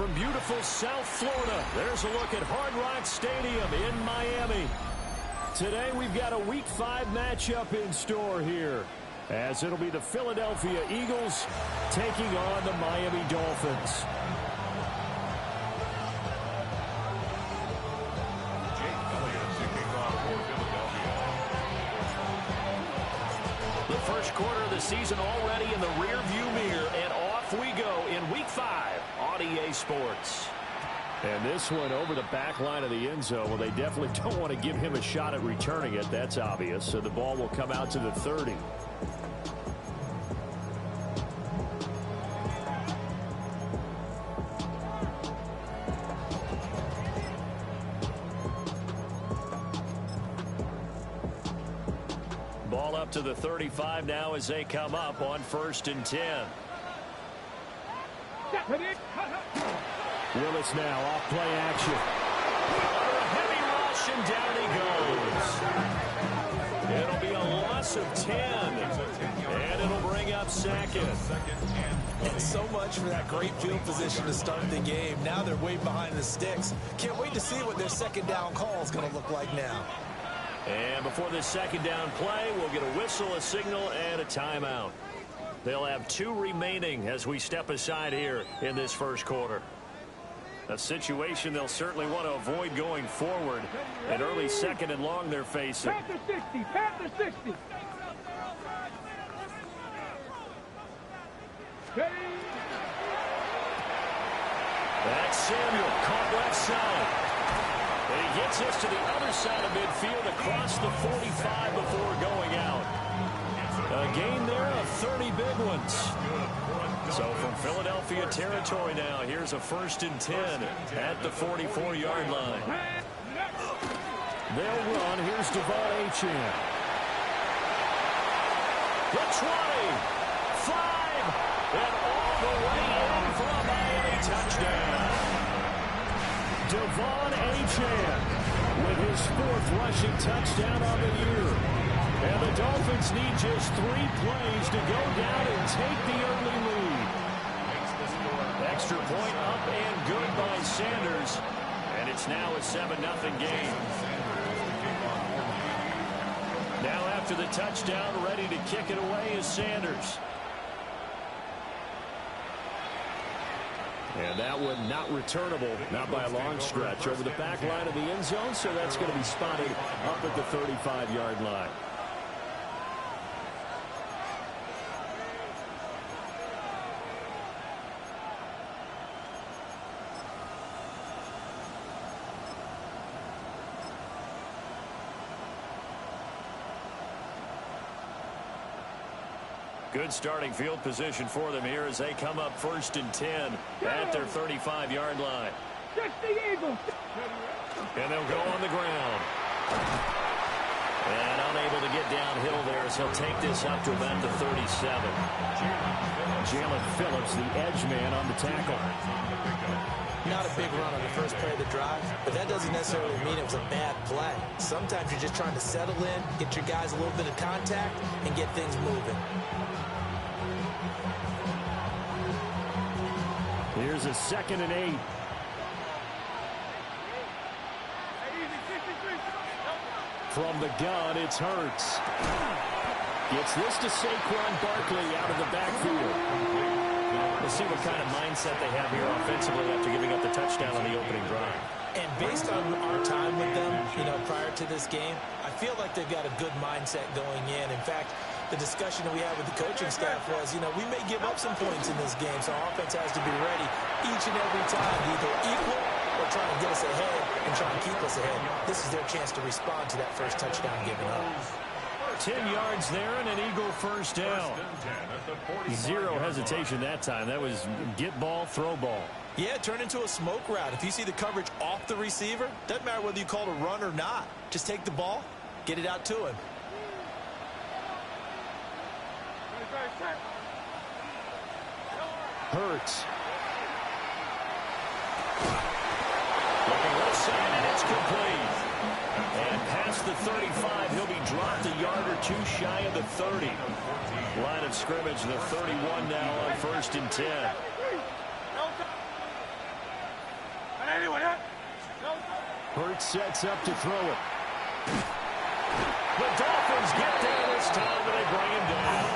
from beautiful South Florida, there's a look at Hard Rock Stadium in Miami. Today we've got a Week 5 matchup in store here, as it'll be the Philadelphia Eagles taking on the Miami Dolphins. The first quarter of the season already in the rearview mirror, and off we go in Week 5 on EA Sports. And this one over the back line of the end zone. Well, they definitely don't want to give him a shot at returning it. That's obvious. So the ball will come out to the 30. Ball up to the 35 now as they come up on 1st and 10. Willis now off play action. Under a heavy rush, and down he goes. It'll be a loss of 10, and it'll bring up 2nd. And so much for that great field position to start the game. Now they're way behind the sticks. Can't wait to see what their second down call is going to look like now. And before this second down play, we'll get a whistle, a signal, and a timeout. They'll have 2 remaining as we step aside here in this first quarter. A situation they'll certainly want to avoid going forward. An early 2nd and long they're facing. Panther 60, Panther 60. That's Samuel, caught left side. And he gets us to the other side of midfield across the 45 before going out. A gain there of 30 big ones. So from Philadelphia territory now, here's a 1st and 10 at the 44-yard line. They'll run. Here's Devon Achane. The 20, 5, and all the way in for a Miami touchdown. Devon Achane with his 4th rushing touchdown on the year. And the Dolphins need just 3 plays to go down and take the early lead. Extra point up and good by Sanders. And it's now a 7-0 game. Now after the touchdown, ready to kick it away is Sanders. And that one not returnable, not by a long stretch, over the back line of the end zone. So that's going to be spotted up at the 35-yard line. Good starting field position for them here as they come up 1st and 10 at their 35-yard line. And they'll go on the ground. And unable to get downhill there, so he'll take this up to about the 37. Jalen Phillips, the edge man on the tackle. Not a big run on the first play of the drive, but that doesn't necessarily mean it was a bad play. Sometimes you're just trying to settle in, get your guys a little bit of contact, and get things moving. Here's a 2nd and 8. From the gun, it's Hurts. Gets this to Saquon Barkley out of the backfield. We'll see what kind of mindset they have here offensively after giving up the touchdown on the opening drive. And based on our time with them, prior to this game, I feel like they've got a good mindset going in. In fact, the discussion that we had with the coaching staff was, we may give up some points in this game, so our offense has to be ready each and every time, either equal or trying to get us ahead and try and keep us ahead. This is their chance to respond to that first touchdown given up. 10 yards there and an Eagle first down. Zero hesitation that time. That was get ball, throw ball. Yeah, turn into a smoke route. If you see the coverage off the receiver, doesn't matter whether you call it a run or not. Just take the ball, get it out to him. Hurts. Looking left side, and it's complete. And past the 35, he'll be dropped a yard or two shy of the 30. Line of scrimmage, the 31 now on 1st and 10. Hurts sets up to throw it. The Dolphins get there this time, and they bring him down.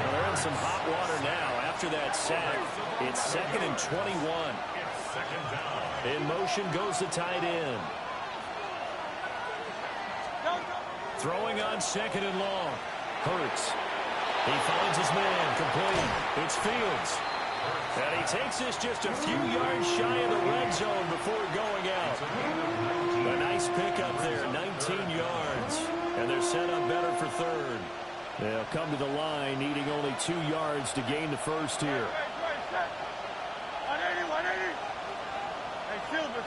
Well, they're in some hot water now after that sack. It's 2nd and 21. In motion goes the tight end. Throwing on 2nd and long. Hurts. He finds his man, complete. It's Fields. And he takes this just a few yards shy of the red zone before going out. A nice pickup there, 19 yards. And they're set up better for 3rd. They'll come to the line, needing only 2 yards to gain the first here. 180. Hey, Silver.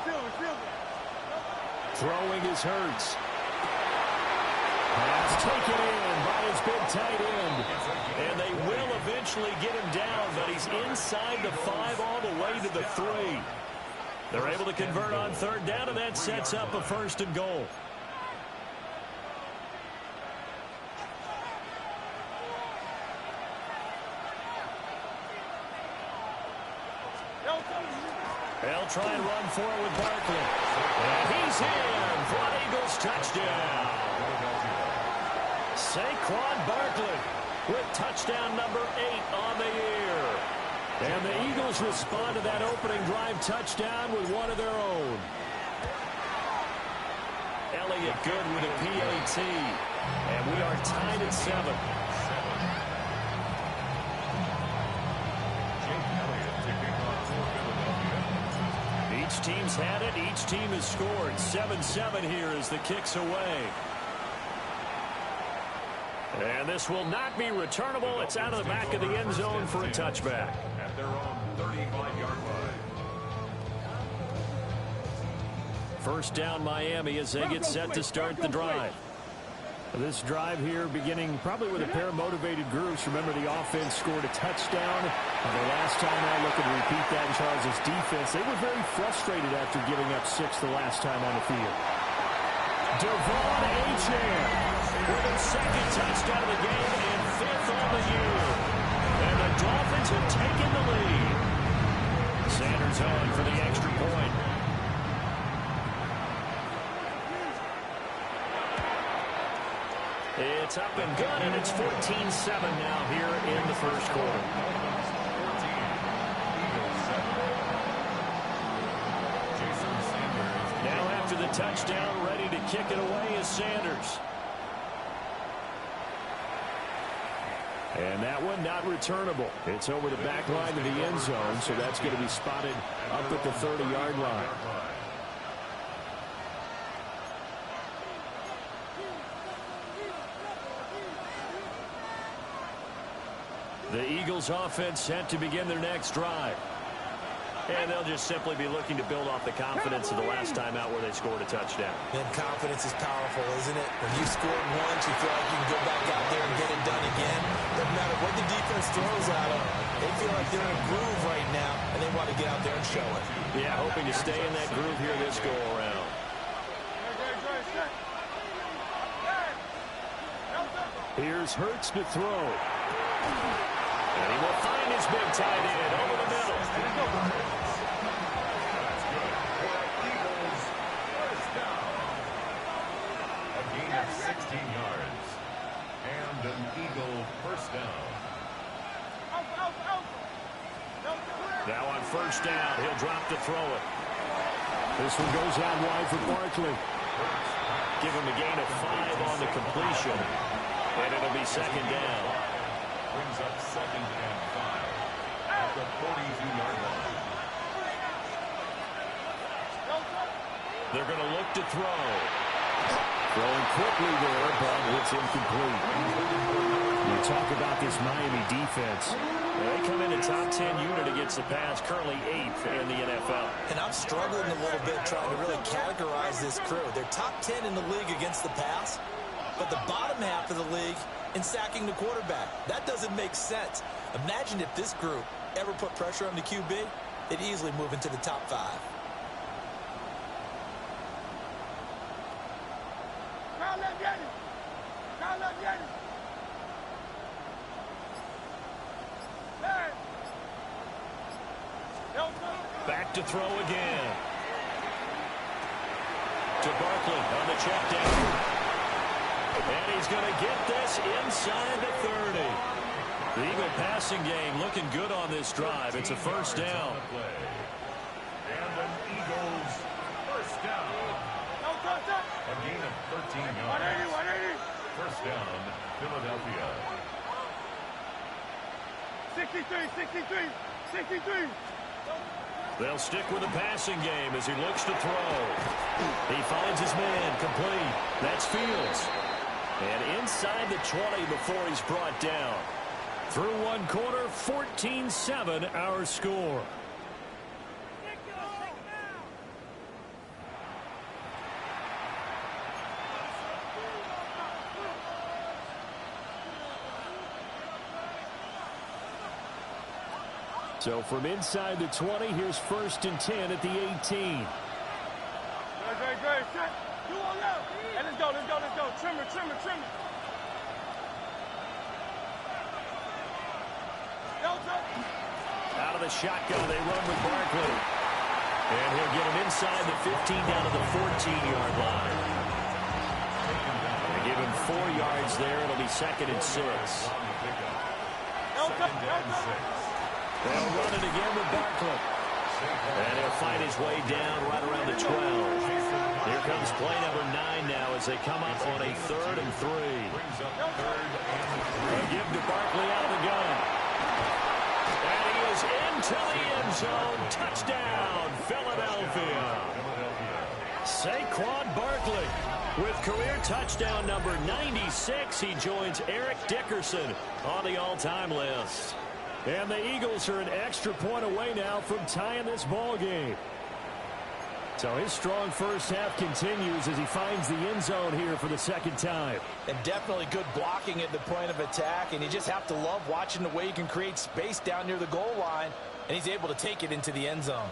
Throwing is Hurts. Pass taken in by his big tight end. And they will eventually get him down, but he's inside the 5 all the way to the 3. They're able to convert on 3rd down, and that sets up a 1st and goal. They'll try and run for it with Barkley. And he's in for an Eagles touchdown. Saquon Barkley with touchdown number 8 on the year. And the Eagles respond to that opening drive touchdown with one of their own. Elliott good with a PAT. And we are tied at 7. Each team's had it. Each team has scored. 7-7 here as the kick's away. And this will not be returnable. It's out of the back of the end zone for a touchback. At their own 35-yard line. First down Miami as they get set to start the drive. This drive here beginning probably with a pair of motivated groups. Remember, the offense scored a touchdown. And the last time I look and repeat that in Charles' defense, they were very frustrated after giving up 6 the last time on the field. Devon Achane with his 2nd touchdown of the game and 5th on the year. And the Dolphins have taken the lead. Sanders on for the extra point. It's up and good, and it's 14-7 now here in the first quarter. Now after the touchdown, ready to kick it away is Sanders. And that one not returnable. It's over the back line of the end zone, so that's going to be spotted up at the 30-yard line. The Eagles offense set to begin their next drive. And they'll just simply be looking to build off the confidence of the last time out where they scored a touchdown. And confidence is powerful, isn't it? When you scored once, you feel like you can go back out there and get it done again. Doesn't matter what the defense throws at them. They feel like they're in a groove right now, and they want to get out there and show it. Yeah, hoping to stay in that groove here this go-around. Here's Hurts to throw. And he will find his big tight end over the middle. That's good. Eagles first down. A gain of 16 yards. And an Eagle first down. Now on first down, he'll drop to throw it. This one goes out wide for Barkley. Give him a gain of 5 on the completion. And it'll be 2nd down. Brings up 2nd and 5 at the 42-yard line. They're going to look to throw. Throwing quickly there, but it's incomplete. You talk about this Miami defense. They come in a top 10 unit against the pass, currently 8th in the NFL. And I'm struggling a little bit trying to really categorize this crew. They're top 10 in the league against the pass, but the bottom half of the league in sacking the quarterback. That doesn't make sense. Imagine if this group ever put pressure on the QB, they'd easily move into the top 5. Back to throw again. To Barkley on the check down. And he's going to get this inside the 30. The Eagle passing game looking good on this drive. It's a first down. And an Eagles first down. A gain of 13 yards. First down, Philadelphia. 63. They'll stick with the passing game as he looks to throw. He finds his man complete. That's Fields. And inside the 20 before he's brought down. Through one quarter, 14-7 our score. So from inside the 20, here's 1st and 10 at the 18. Great. Shut. You all out. Hey, let's go. Trimmer. Out of the shotgun, they run with Barkley. And he'll get him inside the 15 down to the 14-yard line. They give him 4 yards there. It'll be 2nd and 6. They'll run it again with Barkley. And he'll find his way down right around the 12. Here comes play number 9 now as they come up on a 3rd and 3. They give to Barkley out of the gun. And he is into the end zone. Touchdown, Philadelphia. Saquon Barkley with career touchdown number 96. He joins Eric Dickerson on the all-time list. And the Eagles are an extra point away now from tying this ball game. So his strong first half continues as he finds the end zone here for the 2nd time. And definitely good blocking at the point of attack. And you just have to love watching the way he can create space down near the goal line. And he's able to take it into the end zone.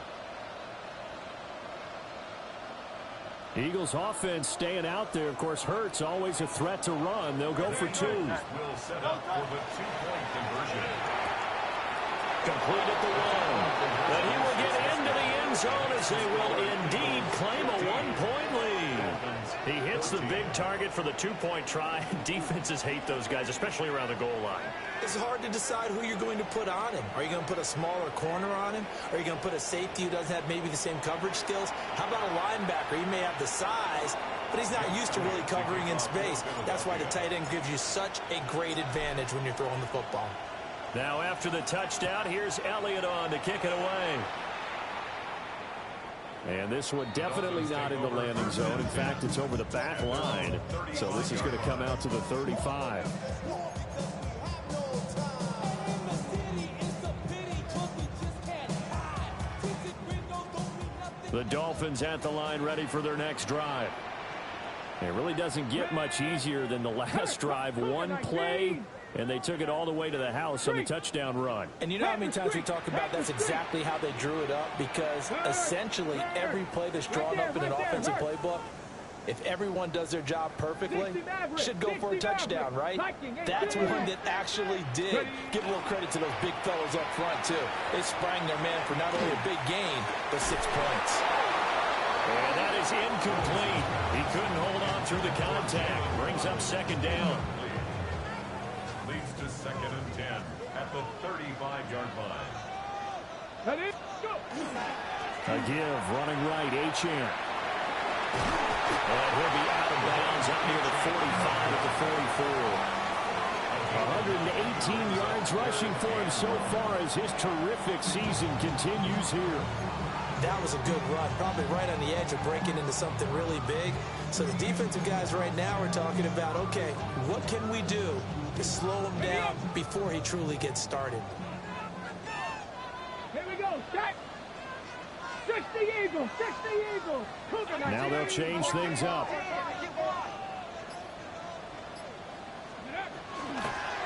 Eagles offense staying out there. Of course, Hurts always a threat to run. They'll go for 2. Will set up for the 2-point conversion. Complete at the 1. But he will get into the end zone as they will indeed claim a 1-point lead. He hits the big target for the 2-point try. Defenses hate those guys, especially around the goal line. It's hard to decide who you're going to put on him. Are you going to put a smaller corner on him? Are you going to put a safety who doesn't have maybe the same coverage skills? How about a linebacker? He may have the size, but he's not used to really covering in space. That's why the tight end gives you such a great advantage when you're throwing the football. Now after the touchdown, here's Elliott on to kick it away. And this one definitely not in the landing zone. In fact, it's over the back line. So this is going to come out to the 35. The Dolphins at the line ready for their next drive. It really doesn't get much easier than the last drive. One play, and they took it all the way to the house on the touchdown run. And you know how many times we talk about that's exactly how they drew it up? Because essentially every play that's drawn up in an offensive playbook, if everyone does their job perfectly, should go for a touchdown, right? That's one that actually did. Give a little credit to those big fellows up front, too. They sprang their man for not only a big gain, but 6 points. And that is incomplete. He couldn't hold on through the contact. Brings up 2nd down. Leads to 2nd and 10 at the 35-yard line. A give, running right, Achane. And he'll be out of bounds out near the 45 at the 44. 118 yards rushing for him so far as his terrific season continues here. That was a good run, probably right on the edge of breaking into something really big. So the defensive guys right now are talking about, okay, what can we do to slow him down before he truly gets started? Here we go. Set. 60 Eagles. 60 Eagles. Now they'll change things up.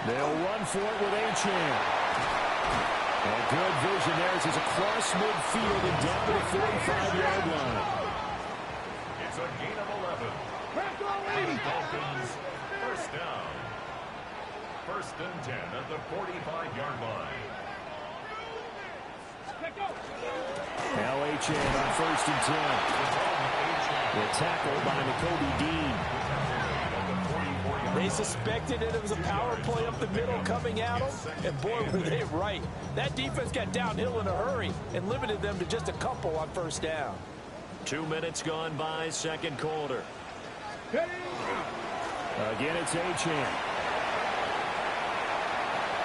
They'll run for it with Achane. And good vision there as he's across midfield and down to the 45-yard line. It's a gain of 11. The Dolphins first down. 1st and 10 at the 45-yard line. Now Achane on 1st and 10. The tackle by Nakobe Dean. They suspected that it was a power play up the middle coming at them, and boy, were they right. That defense got downhill in a hurry and limited them to just a couple on first down. 2 minutes gone by, second quarter. Again, it's Achane.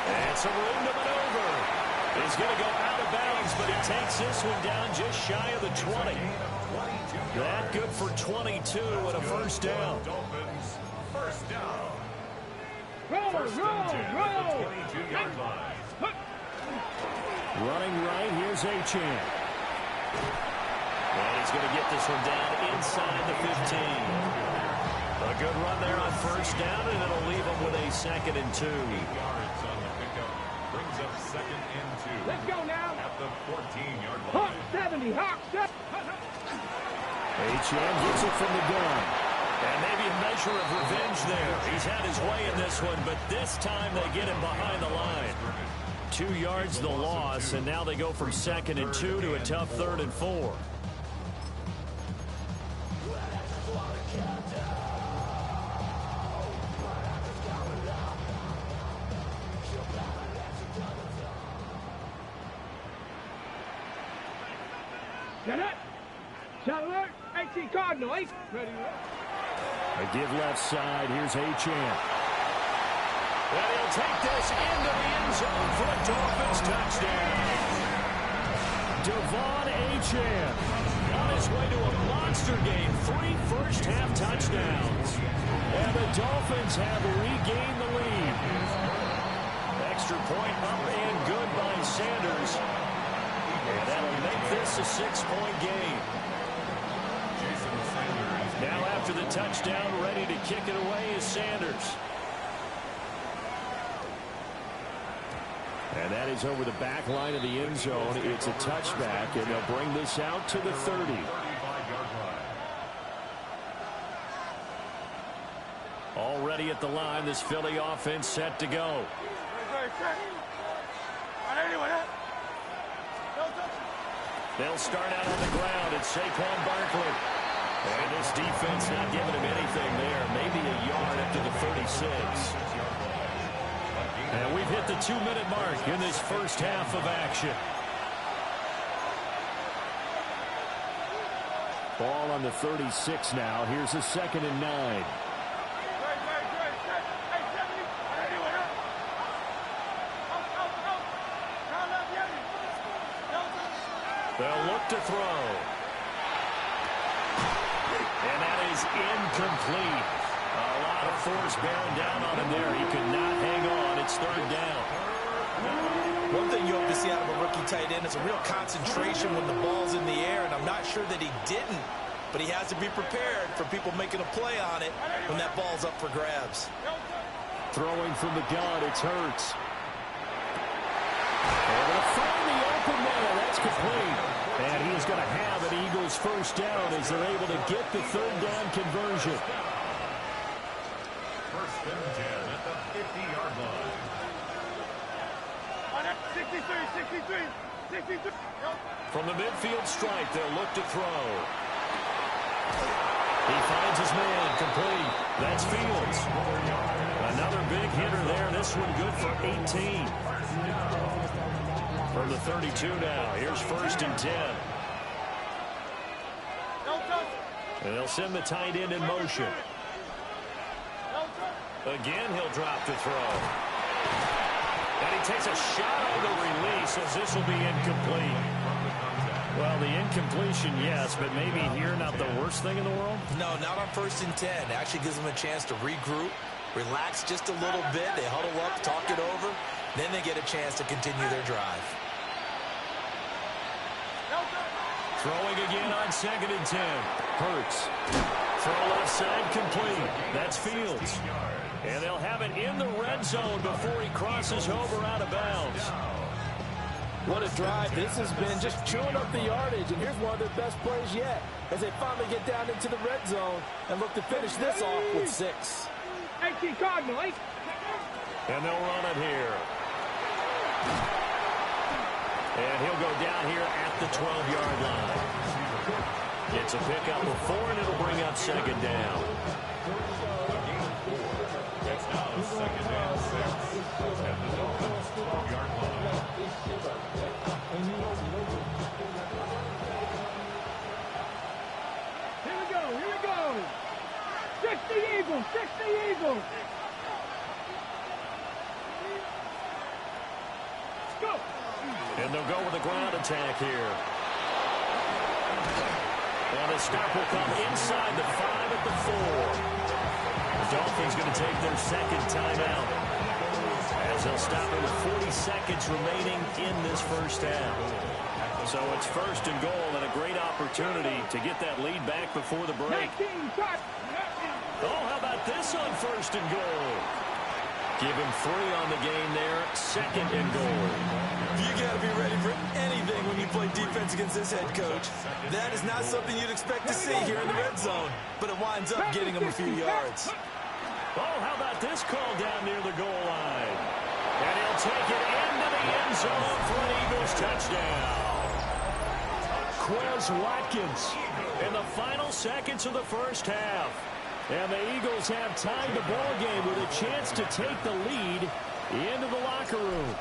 And some room to maneuver. He's going to go out of bounds, but he takes this one down just shy of the 20. That good for 22 and a first down. Dolphins, first down. Roll, First roll, and 10 roll. at the 22-yard line. Running right, here's Achane. And he's going to get this one down inside the 15. A good run there on first down, and it'll leave him with a 2nd and 2. 8 yards on the pickup. Brings up 2nd and 2. Let's go now. At the 14-yard Hawk line. 70, Hawk 70. Achane gets it from the gun. And maybe a measure of revenge there. He's had his way in this one, but this time they get him behind the line. 2 yards the loss, and now they go from 2nd and 2 to a tough 3rd and 4. Get it. Shot alert. 18 Cardinal. 8. Ready. A give left side. Here's Achane. And he'll take this into the end zone for a Dolphins touchdown. Devon Achane on his way to a monster game. 3 first-half touchdowns. And the Dolphins have regained the lead. Extra point up and good by Sanders. And that'll make this a 6-point game. Now after the touchdown, ready to kick it away is Sanders. And that is over the back line of the end zone. It's a touchback, and they'll bring this out to the 30. Already at the line, this Philly offense set to go. They'll start out on the ground. It's Saquon Barkley. And this defense not giving him anything there. Maybe a yard up to the 36. And we've hit the 2-minute mark in this first half of action. Ball on the 36 now. Here's a 2nd and 9. They'll look to throw. And that is incomplete. A lot of force bearing down on him there. He could not hang on. It's 3rd down. One thing you hope to see out of a rookie tight end is a real concentration when the ball's in the air, and I'm not sure that he didn't, but he has to be prepared for people making a play on it when that ball's up for grabs. Throwing from the gun, it's Hurts. And they'll find the open man. That's complete. And he is going to have an Eagles first down as they're able to get the 3rd down conversion. First and 10 at the 50-yard line. 63. From the midfield strike, they'll look to throw. He finds his man, complete. That's Fields. Another big hitter there. This one good for 18. From the 32 now, here's 1st and 10. And they'll send the tight end in motion. Again, he'll drop the throw. And he takes a shot on the release as this will be incomplete. Well, the incompletion, yes, but maybe here not the worst thing in the world? No, not on 1st and 10. It actually gives them a chance to regroup, relax just a little bit. They huddle up, talk it over. Then they get a chance to continue their drive. Throwing again on 2nd and 10. Hurts. Throw left side complete. That's Fields. And they'll have it in the red zone before he crosses over out of bounds. What a drive. This has been just chewing up the yardage, and here's one of their best plays yet as they finally get down into the red zone and look to finish this off with 6. 18 Cardinal. 8. And they'll run it here. And he'll go down here at the 12-yard line. It's a pickup of 4, and it'll bring up second down. It's now 2nd and 6 at the Dolphins' 12-yard line. Here we go, here we go. 60 Eagles, 60 Eagles. Let's go. And they'll go with a ground attack here. And the stop will come inside the 5 at the 4. The Dolphins going to take their second timeout as they'll stop it with 40 seconds remaining in this first half. So it's 1st and goal, and a great opportunity to get that lead back before the break. Oh, how about this on 1st and goal? Give him 3 on the game there, 2nd and goal. You got to be ready for anything when you play defense against this head coach. That is not something you'd expect to see here in the red zone, but it winds up getting him a few yards. Oh, how about this call down near the goal line? And he'll take it into the end zone for an Eagles touchdown. Quez Watkins in the final seconds of the first half. And the Eagles have tied the ball game with a chance to take the lead into the locker room.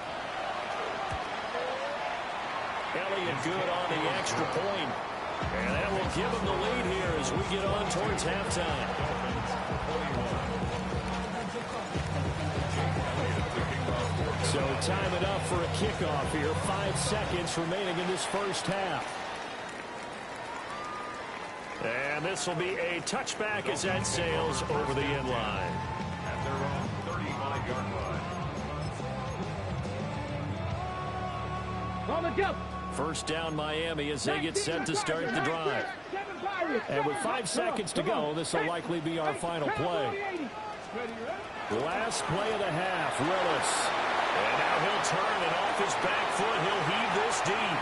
Elliott good on the extra point. And that will give him the lead here as we get on towards halftime. So time it up for a kickoff here. 5 seconds remaining in this first half. And this will be a touchback as that sails over the end line. At their own 35-yard line. On the jump. First down Miami as they get set to start the drive. And with 5 seconds to go, this will likely be our final play. Last play of the half, Willis. And now he'll turn, and off his back foot, he'll heave this deep.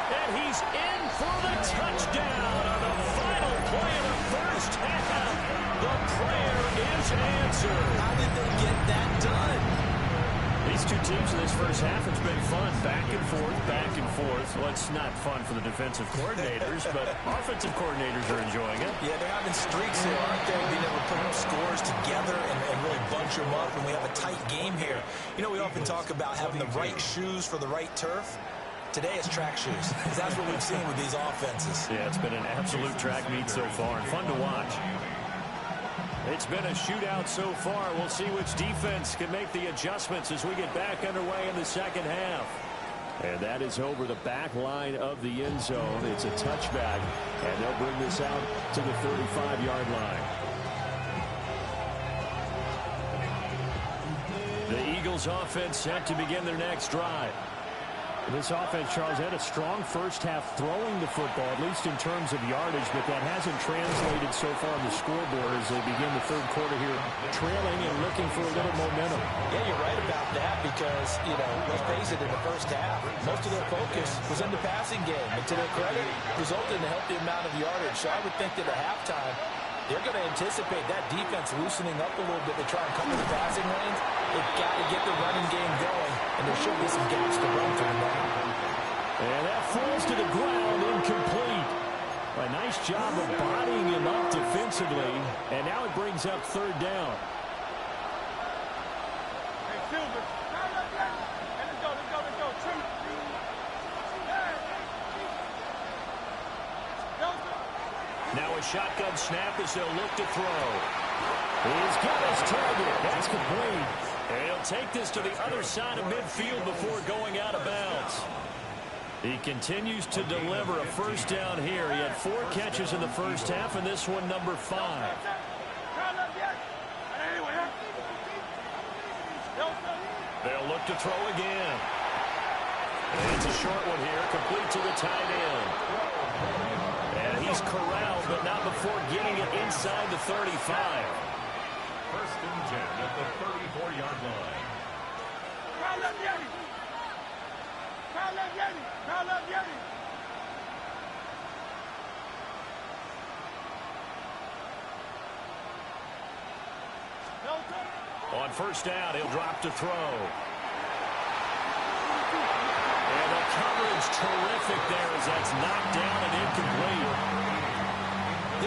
And he's in for the touchdown on the final play of the first half. The prayer is answered. How did they get that done? These two teams in this first half, it's been fun. Back and forth, back and forth. Well, it's not fun for the defensive coordinators, but offensive coordinators are enjoying it. Yeah, they're having streaks here, aren't they? Being able to put up scores together and really bunch them up, and we have a tight game here. You know, we often talk about having the right shoes for the right turf. Today it's track shoes. That's what we've seen with these offenses. Yeah, it's been an absolute track meet so far, and fun to watch. It's been a shootout so far. We'll see which defense can make the adjustments as we get back underway in the second half. And that is over the back line of the end zone. It's a touchback, and they'll bring this out to the 35-yard line. The Eagles offense set to begin their next drive. This offense, Charles, had a strong first half throwing the football, at least in terms of yardage, but that hasn't translated so far on the scoreboard as they begin the third quarter here, trailing and looking for a little momentum. Yeah, you're right about that because, you know, let's face it, in the first half, most of their focus was in the passing game, and to their credit, resulted in a healthy amount of yardage. So I would think that at halftime, they're going to anticipate that defense loosening up a little bit to try and cover the passing lanes. They've got to get the running game going, and there should be some gaps to run through now. And that falls to the ground, incomplete. A nice job of bodying him up defensively, and now it brings up third down. Hey, Silver. Let's go. Now a shotgun snap as they'll look to throw. He's got his target. That's complete. And he'll take this to the other side of midfield before going out of bounds. He continues to deliver a first down here. He had 4 catches in the first half, and this one number 5. They'll look to throw again. And it's a short one here, complete to the tight end. And he's corralled, but not before getting it inside the 35. First and 10 at the 34-yard line. On first down, he'll drop to throw. And the coverage terrific there as that's knocked down and incomplete.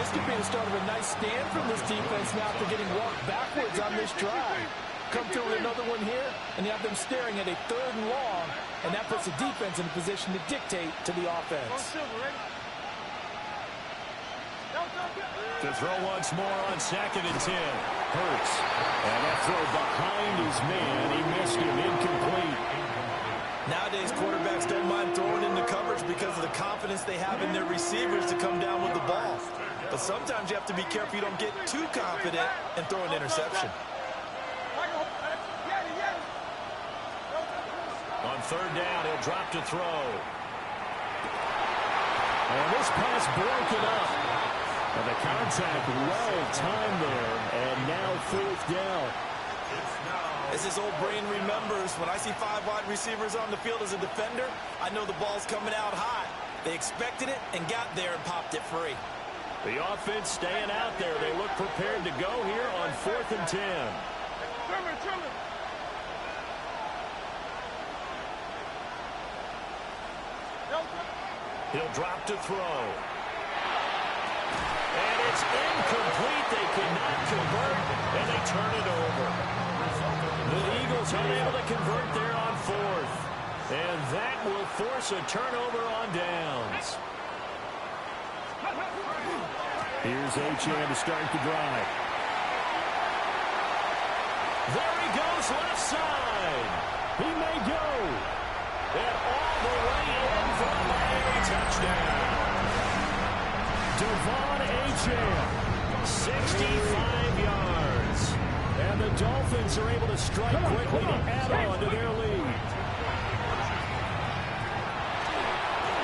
This could be the start of a nice stand from this defense now after getting walked backwards on this drive. Come through with another one here, and you have them staring at a 3rd and long, and that puts the defense in a position to dictate to the offense. To throw once more on 2nd and 10. Hurts. And that throw behind his man. He missed him. Incomplete. Nowadays, quarterbacks don't mind throwing into coverage because of the confidence they have in their receivers to come down with the ball. But sometimes you have to be careful you don't get too confident and throw an interception. On 3rd down, he'll drop to throw. And this pass broken up. And the contact well timed there. And now 4th down. As his old brain remembers, when I see 5 wide receivers on the field as a defender, I know the ball's coming out high. They expected it and got there and popped it free. The offense staying out there. They look prepared to go here on 4th and 10. He'll drop to throw. And it's incomplete. They cannot convert, and they turn it over. The Eagles unable to convert there on 4th. And that will force a turnover on downs. Here's Achane to start the drive. There he goes, left side. He may go. And all the way in for a Miami touchdown. Devon Achane, 65 yards. And the Dolphins are able to strike quickly to add on to their lead.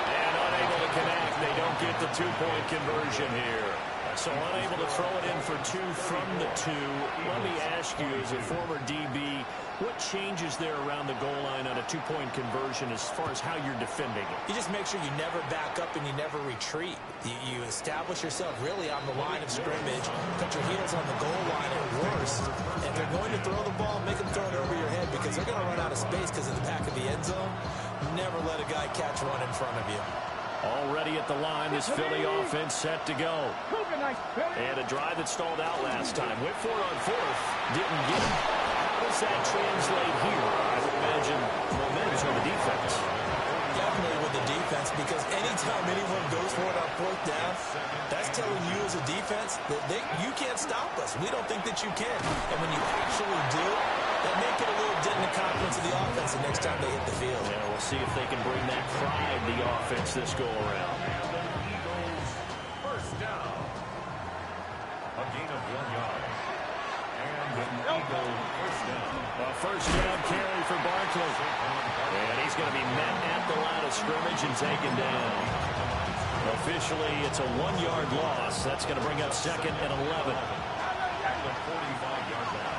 And unable to connect. They don't get the 2-point conversion here. So unable to throw it in for 2 from the 2. Let me ask you, as a former DB, what changes there around the goal line on a 2-point conversion as far as how you're defending it? You just make sure you never back up and you never retreat. You establish yourself really on the line of scrimmage, put your heels on the goal line at worst. And if they're going to throw the ball, make them throw it over your head because they're going to run out of space because of the back of the end zone. Never let a guy catch one in front of you. Already at the line, this Philly offense set to go. And a drive that stalled out last time. Went for it on 4th. Didn't get it. How does that translate here? I would imagine momentum on the defense. Definitely with the defense, because anytime anyone goes for it on 4th down, that's telling you as a defense that you can't stop us. We don't think that you can. And when you actually do, that may put a little dent in the confidence of the offense the next time they hit the field. Yeah, we'll see if they can bring that pride to the offense this go-around. Eagles, 1st down. A gain of 1 yard. And an Eagle 1st down. A 1st down carry for Barkley. And he's going to be met at the line of scrimmage and taken down. Officially, it's a 1-yard loss. That's going to bring up 2nd and 11. At the 45-yard line.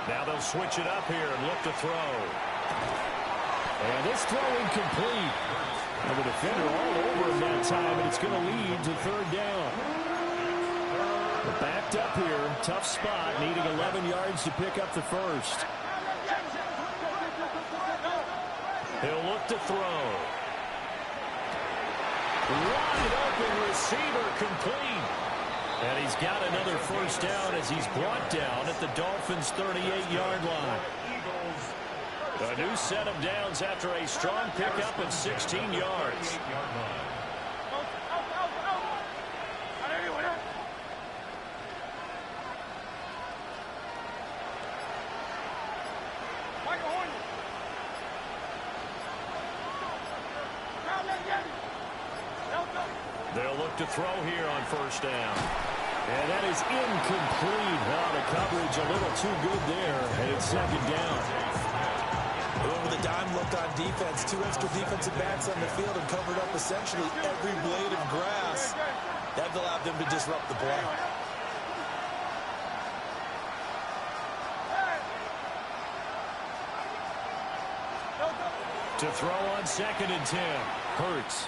Now they'll switch it up here and look to throw. And this throw incomplete. And the defender all over him that time, and it's going to lead to 3rd down. But backed up here, tough spot, needing 11 yards to pick up the 1st. He'll look to throw. Wide open receiver complete. And he's got another 1st down as he's brought down at the Dolphins' 38-yard line. A new set of downs after a strong pickup of 16 yards. They'll look to throw here on 1st down. And that is incomplete. Now the coverage a little too good there. And it's 2nd down. With a dime look on defense, 2 extra defensive backs on the field and covered up essentially every blade of grass. That allowed them to disrupt the play. To throw on 2nd and 10. Hurts.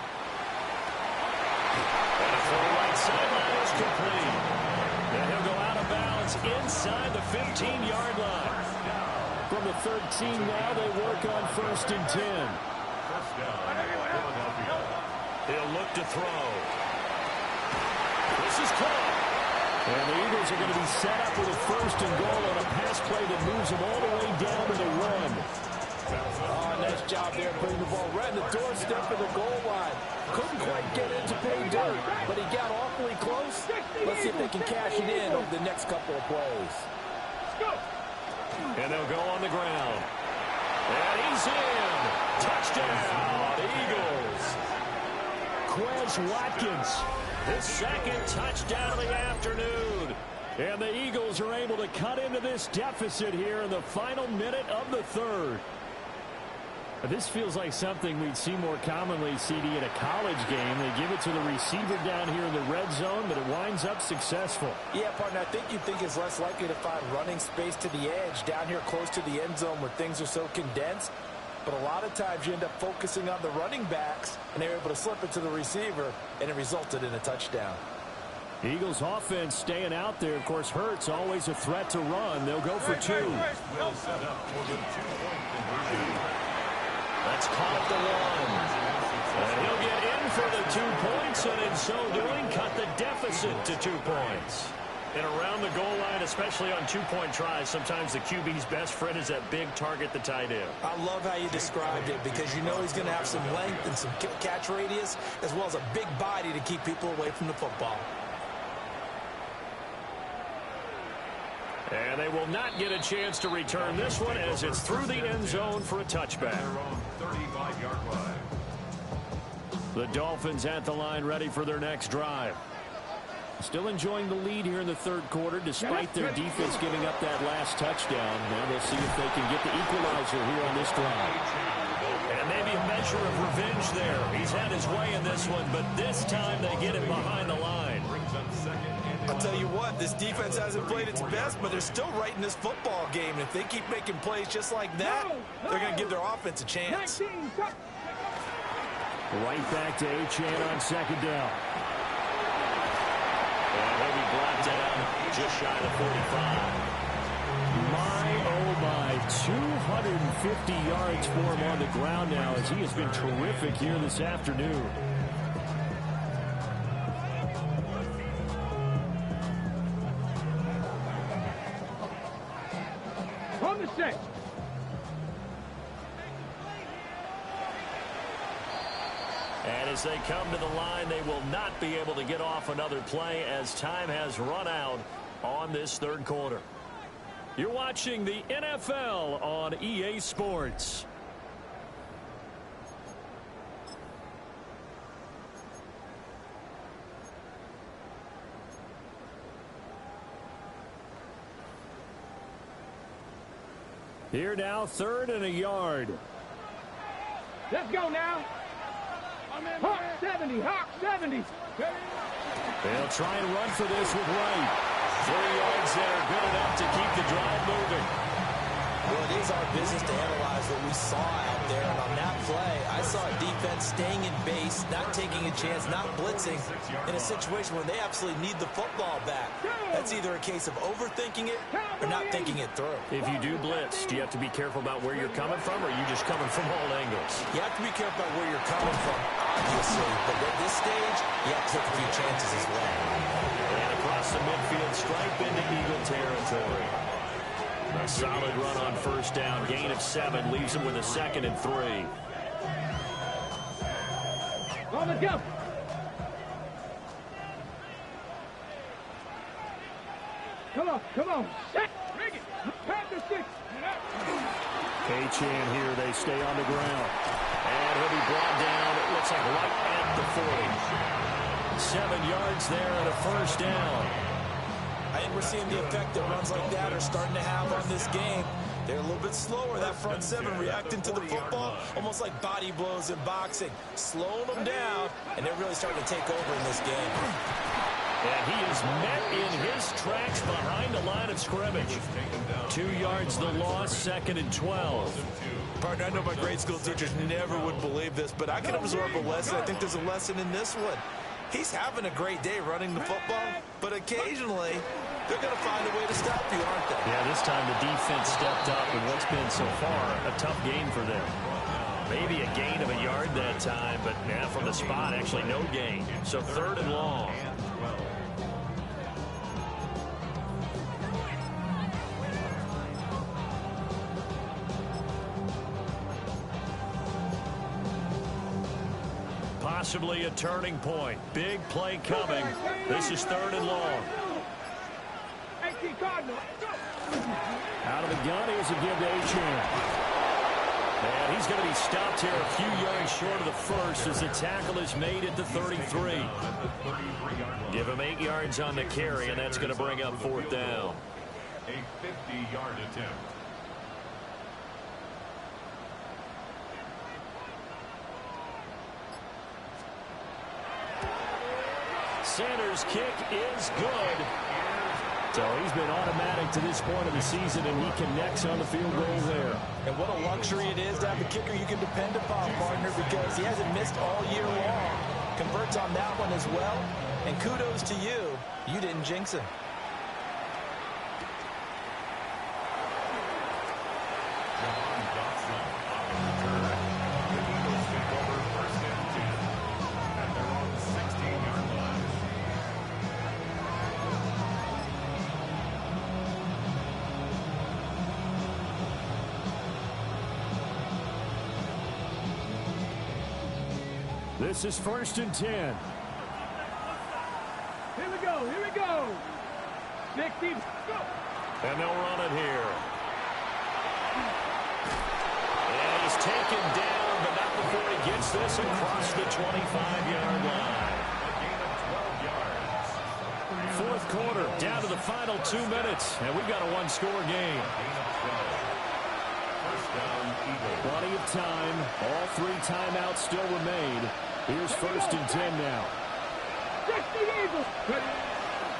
And a throw right sideline is complete. And he'll go out of bounds inside the 15-yard line. From the 13 now, they work on 1st and 10. First down, Philadelphia. He'll look to throw. This is caught. And the Eagles are going to be set up with a 1st and goal on a pass play that moves them all the way down to the 1. Oh, nice job there putting the ball right in the doorstep of the goal line. Couldn't quite get it to pay dirt, but he got awfully close. Let's see if they can cash it in over the next couple of plays. And they'll go on the ground. And he's in. Touchdown, Eagles. Quez Watkins, his 2nd touchdown of the afternoon. And the Eagles are able to cut into this deficit here in the final minute of the 3rd. This feels like something we'd see more commonly, CD, at a college game. They give it to the receiver down here in the red zone, but it winds up successful. Yeah, partner, I think you'd think it's less likely to find running space to the edge down here close to the end zone where things are so condensed. But a lot of times you end up focusing on the running backs, and they're able to slip it to the receiver, and it resulted in a touchdown. Eagles offense staying out there. Of course, Hurts always a threat to run. They'll go for 2. Will set up for the 2-point conversion. That's caught the 1. And he'll get in for the 2 points, and in so doing, cut the deficit to 2 points. And around the goal line, especially on 2-point tries, sometimes the QB's best friend is that big target, the tight end. I love how you described it because you know he's going to have some length and some catch radius as well as a big body to keep people away from the football. And they will not get a chance to return this one as it's through the end zone for a touchback. Their own 35-yard line. The Dolphins at the line ready for their next drive. Still enjoying the lead here in the 3rd quarter despite their defense giving up that last touchdown. Now they'll see if they can get the equalizer here on this drive. And maybe a measure of revenge there. He's had his way in this one, but this time they get him behind the line. I'll tell you what, this defense hasn't played its best, but they're still right in this football game. And if they keep making plays just like that, they're going to give their offense a chance. Right back to Achane on 2nd down. And he'll be brought down just shy of 45. My, oh my, 250 yards for him on the ground now as he has been terrific here this afternoon. On the 6. And as they come to the line, they will not be able to get off another play as time has run out on this 3rd quarter. You're watching the NFL on EA Sports. Here now, 3rd and a yard. Let's go now. Hawk 70, Hawk 70. They'll try and run for this with Wright. 3 yards there, good enough to keep the drive moving. Well, it is our business to analyze what we saw out there. And on that play, I saw a defense staying in base, not taking a chance, not blitzing in a situation where they absolutely need the football back. That's either a case of overthinking it or not thinking it through. If you do blitz, do you have to be careful about where you're coming from, or are you just coming from all angles? You have to be careful about where you're coming from, obviously. But at this stage, you have to take a few chances as well. And across the midfield, stripe into Eagle territory. A solid run on 1st down. Gain of 7 leaves him with a 2nd and 3. On the go. Come on. Set. Rig it. Panther 6. Achane here. They stay on the ground. And he'll be brought down, it looks like right at the 40. 7 yards there and a 1st down. I think we're seeing the effect that runs like that are starting to have on this game. They're a little bit slower, that front 7 reacting to the football, almost like body blows in boxing, slowing them down, and they're really starting to take over in this game. And he is met in his tracks behind the line of scrimmage. 2 yards the loss, 2nd and 12. Partner, I know my grade school teachers never would believe this, but I can absorb a lesson. I think there's a lesson in this one. He's having a great day running the football, but occasionally they're going to find a way to stop you, aren't they? Yeah, this time the defense stepped up in what's been so far a tough game for them. Maybe a gain of a yard that time, but now from the spot, actually no gain. So 3rd and long. Possibly a turning point. Big play coming. This is 3rd and long. Out of the gun, here's a give to Achane. And he's going to be stopped here a few yards short of the first as the tackle is made at the 33. Give him 8 yards on the carry, and that's going to bring up 4th down. A 50-yard attempt. Sanders' kick is good. So he's been automatic to this point of the season, and he connects on the field goal there. And what a luxury it is to have a kicker you can depend upon, partner, because he hasn't missed all year long. Converts on that one as well. And kudos to you. You didn't jinx him. This is 1st and 10. Here we go. Here we go. 60. Go. And they'll run it here. And he's taken down, but not before he gets this across the 25-yard line. A gain of 12 yards. 4th quarter, down to the final 2 minutes, and we've got a one-score game. Gain of 12. First down, Eagles. Plenty of time. All 3 timeouts still remain. Here's 1st and 10 now. 60 Eagles.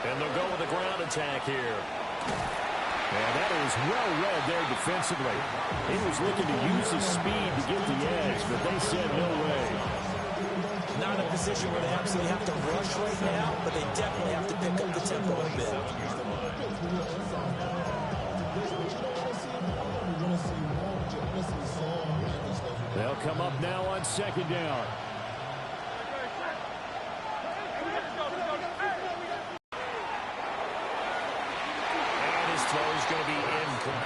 And they'll go with a ground attack here. And that is well read there defensively. He was looking to use his speed to get the edge, but they said no way. Not in a position where they absolutely have to rush right now, but they definitely have to pick up the tempo a bit. They'll come up now on 2nd down. And his throw is going to be incomplete.